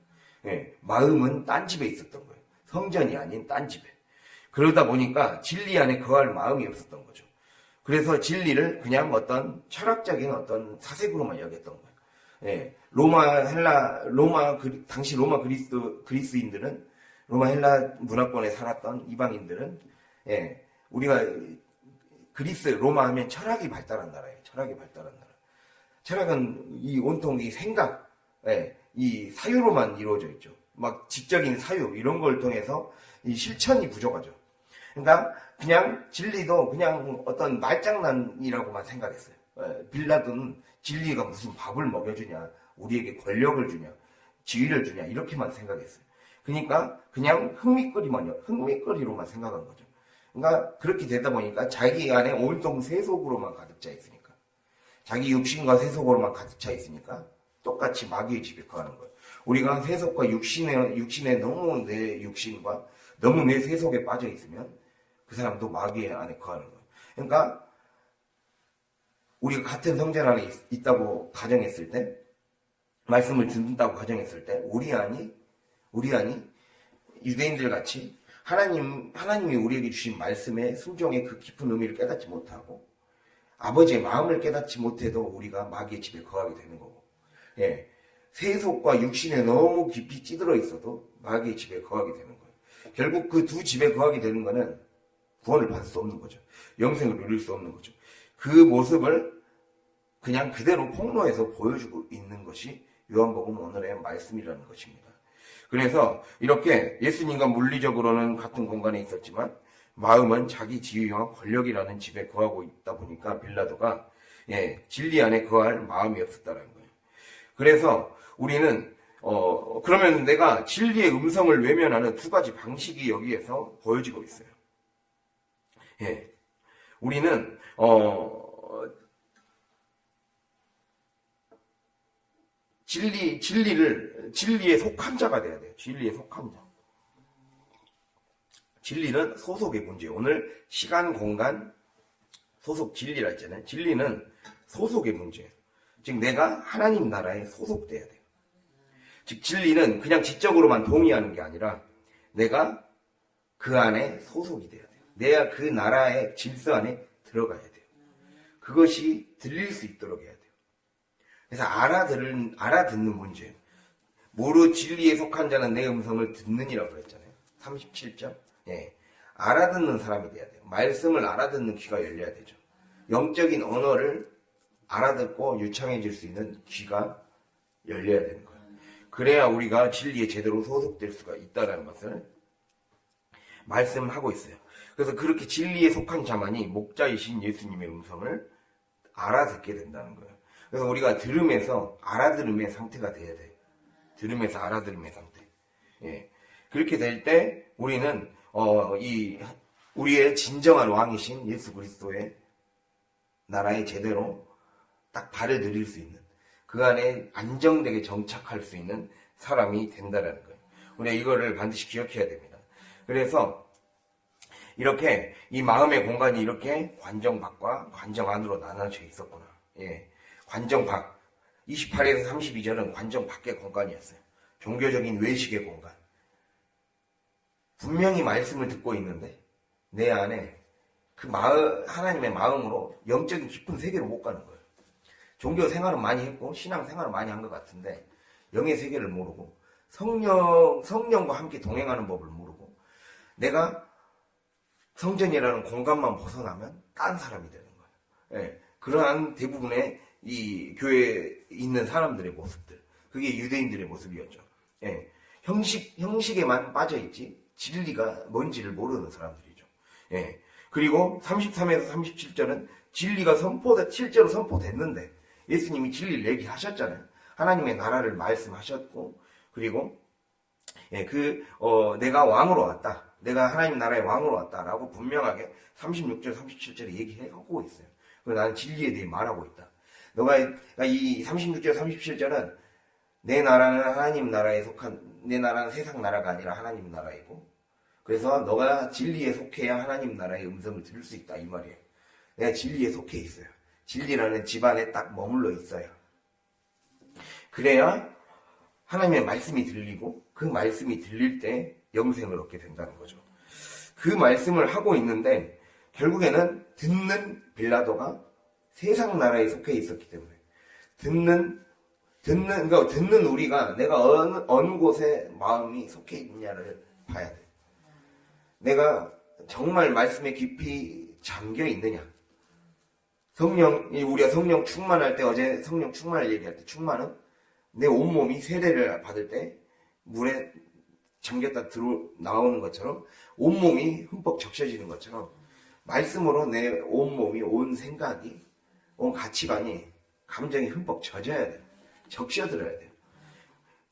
예, 마음은 딴 집에 있었던 거예요. 성전이 아닌 딴 집에. 그러다 보니까 진리 안에 거할 마음이 없었던 거죠. 그래서 진리를 그냥 철학적인 사색으로만 여겼던 거예요. 예, 당시 로마 그리스인들은 로마 헬라 문화권에 살았던 이방인들은 우리가 로마 하면 철학이 발달한 나라예요. 철학이 발달한 나라. 철학은 온통 이 생각, 이 사유로만 이루어져 있죠. 막 지적인 사유 이런 걸 통해서 이 실천이 부족하죠. 그러니까 그냥 진리도 그냥 어떤 말장난이라고만 생각했어요. 빌라도는 진리가 무슨 밥을 먹여주냐, 우리에게 권력을 주냐, 지위를 주냐 이렇게만 생각했어요. 그러니까 그냥 흥미거리로만 생각한 거죠. 그러니까 그렇게 되다 보니까 자기 안에 온통 세속으로만 가득 차 있으니까, 자기 육신과 세속으로만 가득 차 있으니까 똑같이 마귀의 집에 거하는 거예요. 우리가 세속과 육신에 너무 내 육신과 너무 내 세속에 빠져 있으면 그 사람도 마귀의 안에 거하는 거예요. 그러니까 우리가 같은 성전 안에 있다고 가정했을 때, 말씀을 듣는다고 가정했을 때 우리 안이 유대인들 같이 하나님이 우리에게 주신 말씀의 순종의 그 깊은 의미를 깨닫지 못하고 아버지의 마음을 깨닫지 못해도 우리가 마귀의 집에 거하게 되는 거고, 세속과 육신에 너무 깊이 찌들어 있어도 마귀의 집에 거하게 되는 거예요. 결국 그 두 집에 거하게 되는 거는 구원을 받을 수 없는 거죠. 영생을 누릴 수 없는 거죠. 그 모습을 그냥 그대로 폭로해서 보여주고 있는 것이 요한복음 오늘의 말씀이라는 것입니다. 그래서 이렇게 예수님과 물리적으로는 같은 공간에 있었지만 마음은 자기 지위와 권력이라는 집에 거하고 있다 보니까 빌라도가 진리 안에 거할 마음이 없었다는 거예요. 그래서 우리는 그러면 내가 진리의 음성을 외면하는 두 가지 방식이 여기에서 보여지고 있어요. 우리는 진리에 속한 자가 돼야 돼요. 진리에 속한 자. 진리는 소속의 문제예요. 오늘 시간, 공간, 소속 진리라 했잖아요. 진리는 소속의 문제예요. 즉 내가 하나님 나라에 소속돼야 돼요. 즉 진리는 그냥 지적으로만 동의하는 게 아니라 내가 그 안에 소속이 돼야 돼요. 내가 그 나라의 질서 안에 들어가야 돼요. 그것이 들릴 수 있도록 해야 돼요. 그래서 알아듣는 문제예요. 모르 진리에 속한 자는 내 음성을 듣느니라고 그랬잖아요. 37절. 예. 알아듣는 사람이 돼야 돼요. 말씀을 알아듣는 귀가 열려야 되죠. 영적인 언어를 알아듣고 유창해질 수 있는 귀가 열려야 되는 거예요. 그래야 우리가 진리에 제대로 소속될 수가 있다는 것을 말씀하고 있어요. 그래서 그렇게 진리에 속한 자만이 목자이신 예수님의 음성을 알아듣게 된다는 거예요. 그래서 우리가 들음에서 알아들음의 상태가 돼야 돼요. 들음에서 알아들음의 상태. 예. 그렇게 될 때 우리는 우리의 진정한 왕이신 예수 그리스도의 나라에 제대로 딱 발을 들일 수 있는, 그 안에 안정되게 정착할 수 있는 사람이 된다는 거예요. 우리가 이거를 반드시 기억해야 됩니다. 그래서 이렇게 이 마음의 공간이 이렇게 관정 밖과 관정 안으로 나눠져 있었구나. 예. 관정 밖. 28에서 32절은 관정 밖의 공간이었어요. 종교적인 외식의 공간. 분명히 말씀을 듣고 있는데 내 안에 그 하나님의 마음으로 영적인 깊은 세계로 못 가는 거예요. 종교 생활은 많이 했고 신앙 생활은 많이 한 것 같은데 영의 세계를 모르고 성령과 함께 동행하는 법을 모르고 내가 성전이라는 공간만 벗어나면 딴 사람이 되는 거예요. 예, 그러한 대부분의 이 교회에 있는 사람들의 모습들, 그게 유대인들의 모습이었죠. 예, 형식에만 빠져있지 진리가 뭔지를 모르는 사람들이죠. 예, 그리고 33에서 37절은 진리가 실제로 선포됐는데 예수님이 진리를 얘기하셨잖아요. 하나님의 나라를 말씀하셨고, 그리고 내가 왕으로 왔다. 내가 하나님 나라의 왕으로 왔다라고 분명하게 36절, 37절에 얘기하고 있어요. 그리고 나는 진리에 대해 말하고 있다. 이 36절, 37절은 내 나라는 내 나라는 세상 나라가 아니라 하나님 나라이고, 그래서 너가 진리에 속해야 하나님 나라의 음성을 들을 수 있다 이 말이에요. 내가 진리에 속해 있어요. 진리라는 집안에 딱 머물러 있어요. 그래야 하나님의 말씀이 들리고 그 말씀이 들릴 때 영생을 얻게 된다는 거죠. 그 말씀을 하고 있는데 결국에는 듣는 빌라도가 세상 나라에 속해 있었기 때문에 듣는 우리가 내가 어느 곳에 마음이 속해 있느냐를 봐야 돼. 내가 정말 말씀에 깊이 잠겨 있느냐. 우리가 성령 충만할 때, 어제 성령 충만을 얘기할 때, 충만은 내 온몸이 세례를 받을 때 물에 잠겼다 나오는 것처럼 온몸이 흠뻑 적셔지는 것처럼 말씀으로 내 온몸이, 온 생각이, 온 가치관이, 감정이 흠뻑 젖어야 돼요. 적셔들어야 돼요.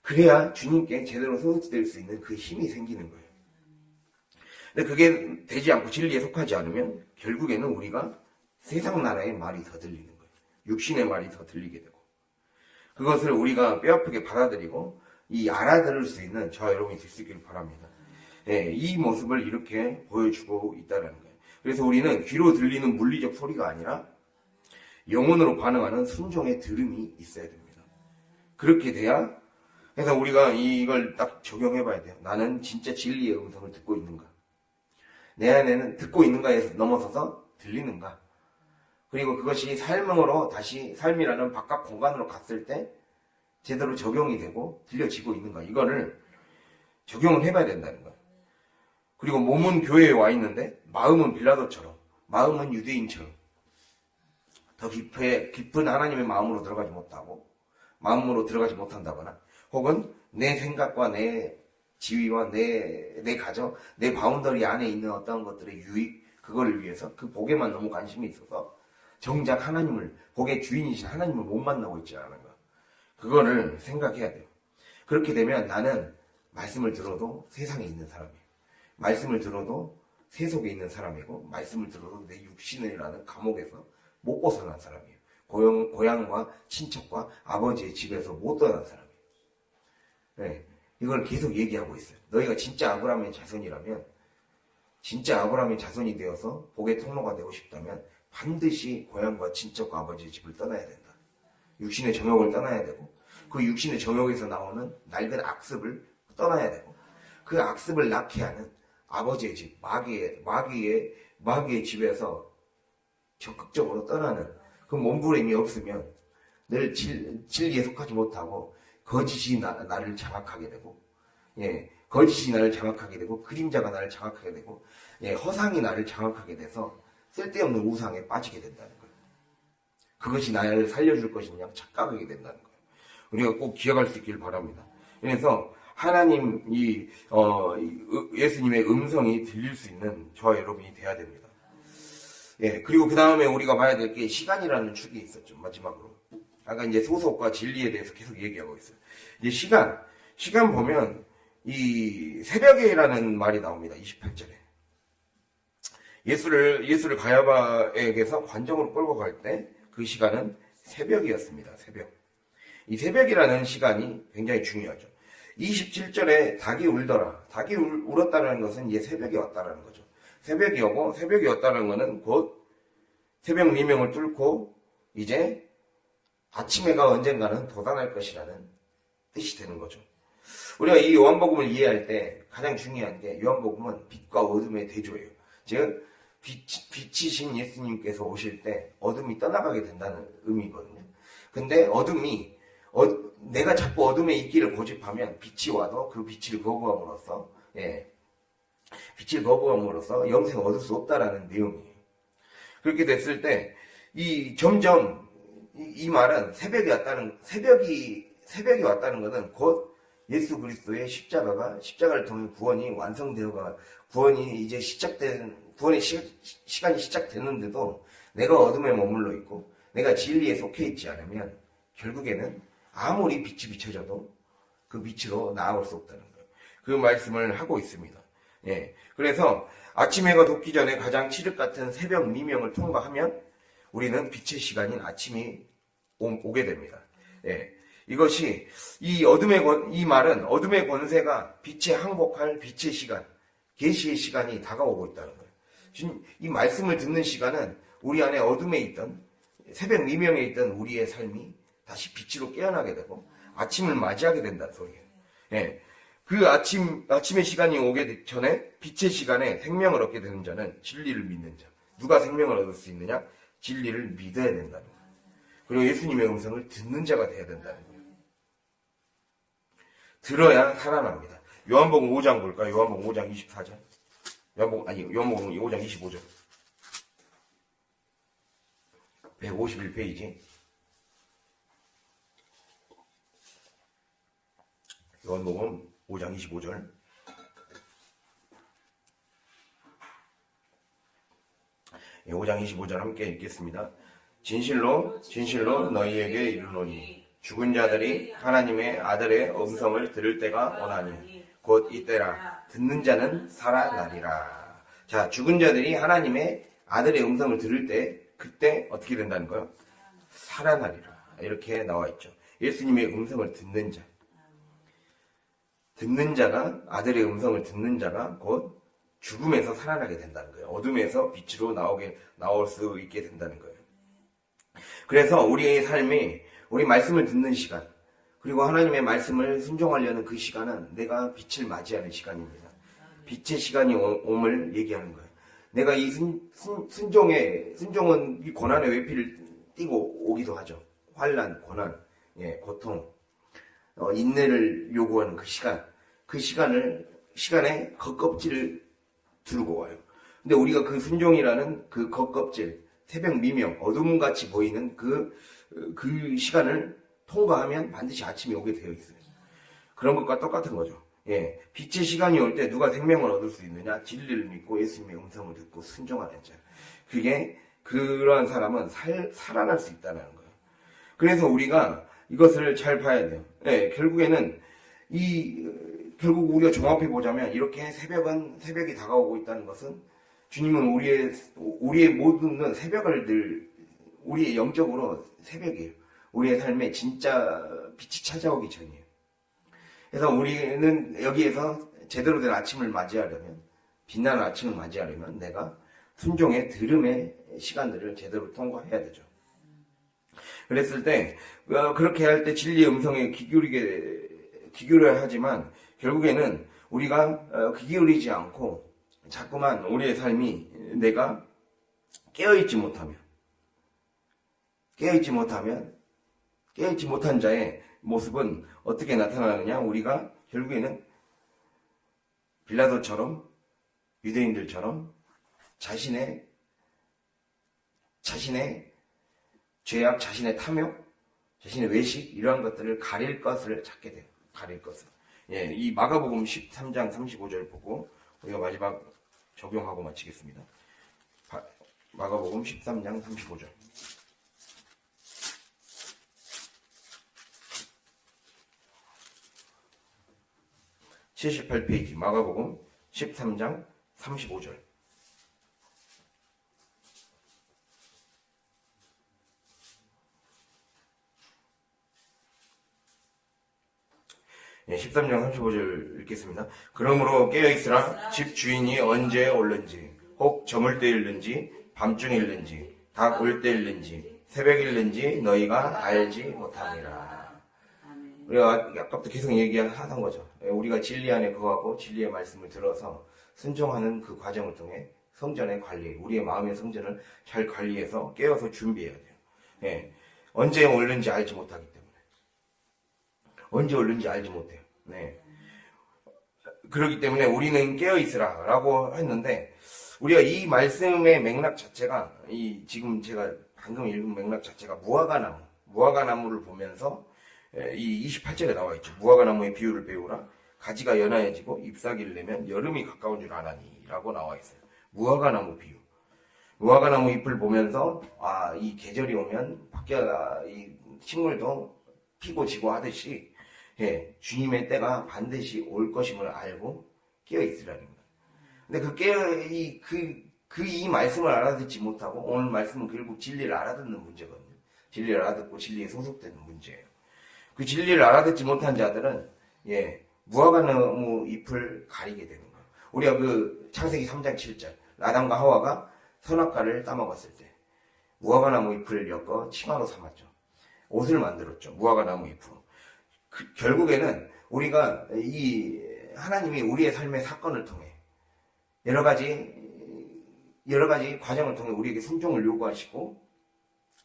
그래야 주님께 제대로 소속될 수 있는 그 힘이 생기는 거예요. 근데 그게 되지 않고 진리에 속하지 않으면 결국에는 우리가 세상 나라의 말이 더 들리는 거예요. 육신의 말이 더 들리게 되고, 그것을 우리가 뼈아프게 받아들이고 알아들을 수 있는 저와 여러분이 될 수 있기를 바랍니다. 예, 이 모습을 이렇게 보여주고 있다는 거예요. 그래서 우리는 귀로 들리는 물리적 소리가 아니라 영혼으로 반응하는 순종의 들음이 있어야 됩니다. 그렇게 돼야, 그래서 우리가 이걸 딱 적용해 봐야 돼요. 나는 진짜 진리의 음성을 듣고 있는가? 내 안에는 듣고 있는가에서 넘어서서 들리는가? 그리고 그것이 삶이라는 바깥 공간으로 갔을 때 제대로 적용이 되고 들려지고 있는가? 이거를 적용을 해봐야 된다는 거예요. 그리고 몸은 교회에 와 있는데 마음은 빌라도처럼, 마음은 유대인처럼 더 깊은 하나님의 마음으로 들어가지 못하고 마음으로 들어가지 못한다거나, 혹은 내 생각과 내 지위와 내 가정, 내 바운더리 안에 있는 어떤 것들의 유익, 그거를 위해서 그 복에만 너무 관심이 있어서 정작 복의 주인이신 하나님을 못 만나고 있지 않은가. 그거를 생각해야 돼요. 그렇게 되면 나는 말씀을 들어도 세상에 있는 사람이에요. 말씀을 들어도 세속에 있는 사람이고 말씀을 들어도 내 육신이라는 감옥에서 못 벗어난 사람이에요. 고향과 친척과 아버지의 집에서 못 떠난 사람이에요. 네, 이걸 계속 얘기하고 있어요. 너희가 진짜 아브라함의 자손이라면, 진짜 아브라함의 자손이 되어서 복의 통로가 되고 싶다면 반드시 고향과 친척과 아버지의 집을 떠나야 된다. 육신의 정욕을 떠나야 되고, 그 육신의 정욕에서 나오는 낡은 악습을 떠나야 되고, 그 악습을 낳게 하는 아버지의 집, 마귀의 집에서 적극적으로 떠나는 그 몸부림이 없으면 늘 진리에 속하지 못하고 거짓이 나를 장악하게 되고, 거짓이 나를 장악하게 되고, 그림자가 나를 장악하게 되고, 허상이 나를 장악하게 돼서 쓸데없는 우상에 빠지게 된다는 거예요. 그것이 나를 살려줄 것이냐 착각하게 된다는 거예요. 우리가 꼭 기억할 수 있길 바랍니다. 그래서 하나님 예수님의 음성이 들릴 수 있는 저와 여러분이 돼야 됩니다. 그리고 그 다음에 우리가 봐야 될 게 시간이라는 축이 있었죠. 마지막으로 아까 이제 소속과 진리에 대해서 계속 얘기하고 있어요. 이제 시간 보면 이 새벽에라는 말이 나옵니다. 28절에 예수를 가야바에게서 관정으로 끌고 갈 때 그 시간은 새벽이었습니다. 새벽. 이 새벽이라는 시간이 굉장히 중요하죠. 27절에 닭이 울더라. 닭이 울었다는 것은 이제 새벽이 왔다라는 거죠. 새벽이 오고, 새벽이 왔다는 것은 곧 새벽 미명을 뚫고 이제 아침 해가 언젠가는 돋아날 것이라는 뜻이 되는 거죠. 우리가 이 요한복음을 이해할 때 가장 중요한 게 요한복음은 빛과 어둠의 대조예요. 즉 빛이신 예수님께서 오실 때 어둠이 떠나가게 된다는 의미거든요. 근데 어둠이 내가 자꾸 어둠에 있기를 고집하면 빛이 와도 그 빛을 거부함으로써 영생을 얻을 수 없다라는 내용이에요. 그렇게 됐을 때 점점 이 말은 새벽이 왔다는 것은 곧 예수 그리스도의 십자가를 통해 구원이 구원의 시간이 시작됐는데도 내가 어둠에 머물러 있고 내가 진리에 속해 있지 않으면 결국에는 아무리 빛이 비춰져도 그 빛으로 나아올 수 없다는 거예요. 그 말씀을 하고 있습니다. 그래서 아침 해가 돋기 전에 가장 칠흑 같은 새벽 미명을 통과하면 우리는 빛의 시간인 아침이 오게 됩니다. 이것이 이 말은 어둠의 권세가 빛에 항복할 빛의 시간, 계시의 시간이 다가오고 있다는 거예요. 지금 이 말씀을 듣는 시간은 우리 안에 어둠에 있던 새벽 미명에 있던 우리의 삶이 다시 빛으로 깨어나게 되고 아침을 맞이하게 된다는 소리예요. 그 아침의 시간이 오기 전에 빛의 시간에 생명을 얻게 되는 자는 진리를 믿는 자. 누가 생명을 얻을 수 있느냐? 진리를 믿어야 된다는 거예요. 그리고 예수님의 음성을 듣는 자가 되어야 된다는 거예요. 들어야 살아납니다. 요한복음 5장 볼까요? 요한복음 5장 24절. 요한복음 5장 25절. 151페이지. 요한복음 5장 25절. 예, 5장 25절 함께 읽겠습니다. 진실로 너희에게 이르노니 죽은 자들이 하나님의 아들의 음성을 들을 때가 오나니 곧 이때라. 듣는 자는 살아나리라. 자, 죽은 자들이 하나님의 아들의 음성을 들을 때 그때 어떻게 된다는 거예요? 살아나리라. 이렇게 나와 있죠. 예수님의 음성을 듣는 자. 아들의 음성을 듣는 자가 곧 죽음에서 살아나게 된다는 거예요. 어둠에서 빛으로 나올 수 있게 된다는 거예요. 그래서 우리의 삶이 우리 말씀을 듣는 시간, 그리고 하나님의 말씀을 순종하려는 그 시간은 내가 빛을 맞이하는 시간입니다. 빛의 시간이 옴을 얘기하는 거예요. 내가 이 순종은 이 고난의 외피를 띠고 오기도 하죠. 환난, 고난, 고통, 인내를 요구하는 그 시간에 겉껍질을 두르고 와요. 근데 우리가 그 순종이라는 그 겉껍질, 새벽 미명, 어둠같이 보이는 그 시간을 통과하면 반드시 아침이 오게 되어 있어요. 그런 것과 똑같은 거죠. 빛의 시간이 올 때 누가 생명을 얻을 수 있느냐? 진리를 믿고 예수님의 음성을 듣고 순종하는 자. 그러한 사람은 살아날 수 있다는 거예요. 그래서 우리가 이것을 잘 봐야 돼요. 결국 우리가 종합해 보자면 이렇게 새벽이 다가오고 있다는 것은 주님은 우리의 모든 새벽을 우리의 영적으로 새벽이에요. 우리의 삶에 진짜 빛이 찾아오기 전이에요. 그래서 우리는 여기에서 제대로 된 아침을 맞이하려면, 빛나는 아침을 맞이하려면 내가 순종의 들음의 시간들을 제대로 통과해야 되죠. 그랬을 때 그렇게 할 때 진리의 음성에 귀기울여야 하지만 결국에는 우리가 귀 기울이지 않고 자꾸만 우리의 삶이 내가 깨어있지 못한 자의 모습은 어떻게 나타나느냐? 우리가 결국에는 빌라도처럼, 유대인들처럼 자신의 죄악, 자신의 탐욕, 자신의 외식, 이러한 것들을 가릴 것을 찾게 돼요. 가릴 것을. 예, 이 마가복음 13장 35절 보고 우리가 마지막 적용하고 마치겠습니다. 마가복음 13장 35절. 78페이지 마가복음 13장 35절. 예, 13장 35절 읽겠습니다. 그러므로 깨어있으라. 집 주인이 언제 올는지, 혹 저물 때일는지, 밤중일는지, 닭 올 때일는지, 새벽일는지 너희가 알지 못함이라. 우리가 아까부터 계속 얘기하던 거죠. 우리가 진리 안에 거하고 진리의 말씀을 들어서 순종하는 그 과정을 통해 성전의 관리, 우리의 마음의 성전을 잘 관리해서 깨어서 준비해야 돼요. 예, 언제 올는지 알지 못하기 때문에. 언제 올는지 알지 못해요. 네. 그렇기 때문에 우리는 깨어있으라 라고 했는데, 우리가 이 말씀의 맥락 자체가, 지금 제가 방금 읽은 맥락 자체가 무화과나무를 보면서 이 28절에 나와 있죠. 무화과나무의 비유를 배우라. 가지가 연하여지고 잎사귀를 내면 여름이 가까운 줄 아나니 라고 나와 있어요. 무화과나무 비유. 무화과나무 잎을 보면서 이 계절이 오면 밖에 이 식물도 피고 지고 하듯이 주님의 때가 반드시 올 것임을 알고 깨어 있으라는 거예요. 근데 이 말씀을 알아듣지 못하고, 오늘 말씀은 결국 진리를 알아듣는 문제거든요. 진리를 알아듣고 진리에 소속되는 문제예요. 그 진리를 알아듣지 못한 자들은 무화과나무 잎을 가리게 되는 거예요. 우리가 그 창세기 3장 7절 아담과 하와가 선악과를 따먹었을 때 무화과나무 잎을 엮어 치마로 삼았죠. 옷을 만들었죠. 무화과나무 잎으로. 결국에는 우리가 하나님이 우리의 삶의 사건을 통해 여러 가지 과정을 통해 우리에게 순종을 요구하시고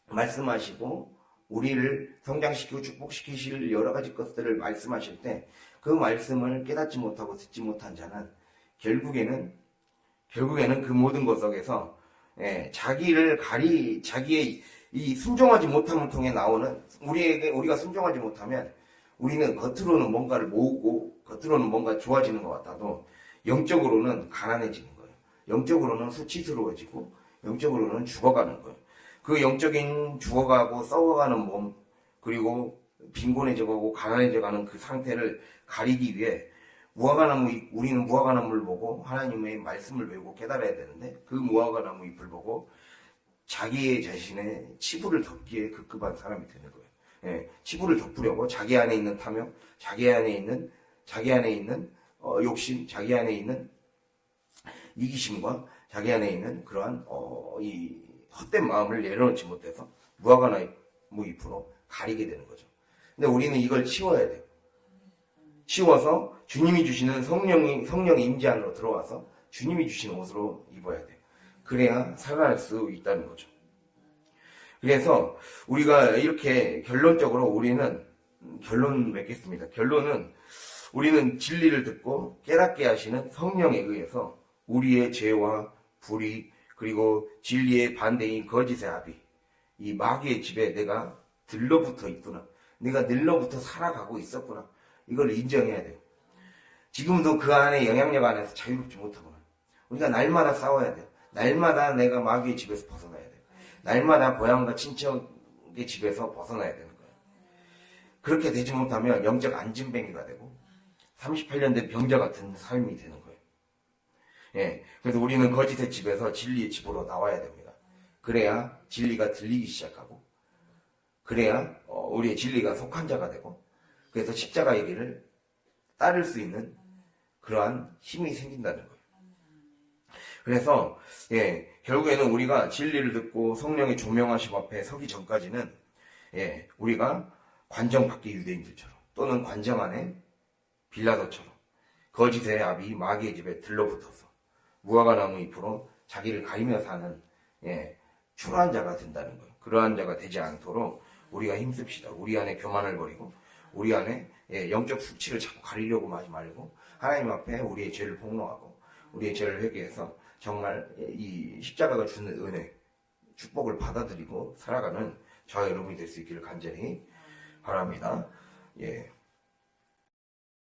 말씀하시고 우리를 성장시키고 축복시키실 여러 가지 것들을 말씀하실 때, 그 말씀을 깨닫지 못하고 듣지 못한 자는 결국에는 그 모든 것 속에서 자기의 이 순종하지 못함을 통해 나오는, 우리가 순종하지 못하면 우리는 겉으로는 뭔가를 모으고 겉으로는 뭔가 좋아지는 것 같아도 영적으로는 가난해지는 거예요. 영적으로는 수치스러워지고 영적으로는 죽어가는 거예요. 그 영적인 죽어가고 썩어가는 몸, 그리고 빈곤해져가고 가난해져가는 그 상태를 가리기 위해 우리는 무화과나무를 보고 하나님의 말씀을 배우고 깨달아야 되는데, 그 무화과나무 잎을 보고 자기의 자신의 치부를 덮기에 급급한 사람이 되는 거예요. 치부를 덮으려고 자기 안에 있는 탐욕, 자기 안에 있는 욕심, 자기 안에 있는 이기심과 자기 안에 있는 그러한 이 헛된 마음을 내려놓지 못해서 무화과나무 잎으로 가리게 되는 거죠. 근데 우리는 이걸 치워야 돼요. 치워서 주님이 주시는 성령의 임재 안으로 들어와서 주님이 주시는 옷으로 입어야 돼요. 그래야 살아날 수 있다는 거죠. 그래서 우리가 이렇게 결론적으로 우리는 결론 맺겠습니다. 결론은 우리는 진리를 듣고 깨닫게 하시는 성령에 의해서 우리의 죄와 불의, 그리고 진리의 반대인 거짓의 합의, 이 마귀의 집에 내가 들러붙어 있구나, 내가 늘러붙어 살아가고 있었구나, 이걸 인정해야 돼요. 지금도 그 안에 영향력 안에서 자유롭지 못하구나. 우리가 날마다 싸워야 돼요. 날마다 내가 마귀의 집에서 벗어나야 돼요. 날마다 고향과 친척의 집에서 벗어나야 되는 거예요. 그렇게 되지 못하면 영적 안진뱅이가 되고 38년 된 병자 같은 삶이 되는 거예요. 예. 그래서 우리는 거짓의 집에서 진리의 집으로 나와야 됩니다. 그래야 진리가 들리기 시작하고, 그래야 우리의 진리가 속한 자가 되고, 그래서 십자가의 길을 따를 수 있는 그러한 힘이 생긴다는 거예요. 그래서 예, 결국에는 우리가 진리를 듣고 성령의 조명하심 앞에 서기 전까지는 예, 우리가 관정 밖의 유대인들처럼 또는 관정 안에 빌라도처럼 거짓의 아비 마귀의 집에 들러붙어서 무화과 나무 잎으로 자기를 가리며 사는 예, 초라한 자가 된다는 거예요. 그러한 자가 되지 않도록 우리가 힘씁시다. 우리 안에 교만을 버리고 우리 안에 예, 영적 수치를 자꾸 가리려고 하지 말고 하나님 앞에 우리의 죄를 폭로하고 우리의 죄를 회개해서 정말 이 십자가가 주는 은혜, 축복을 받아들이고 살아가는 저와 여러분이 될 수 있기를 간절히 바랍니다. 예.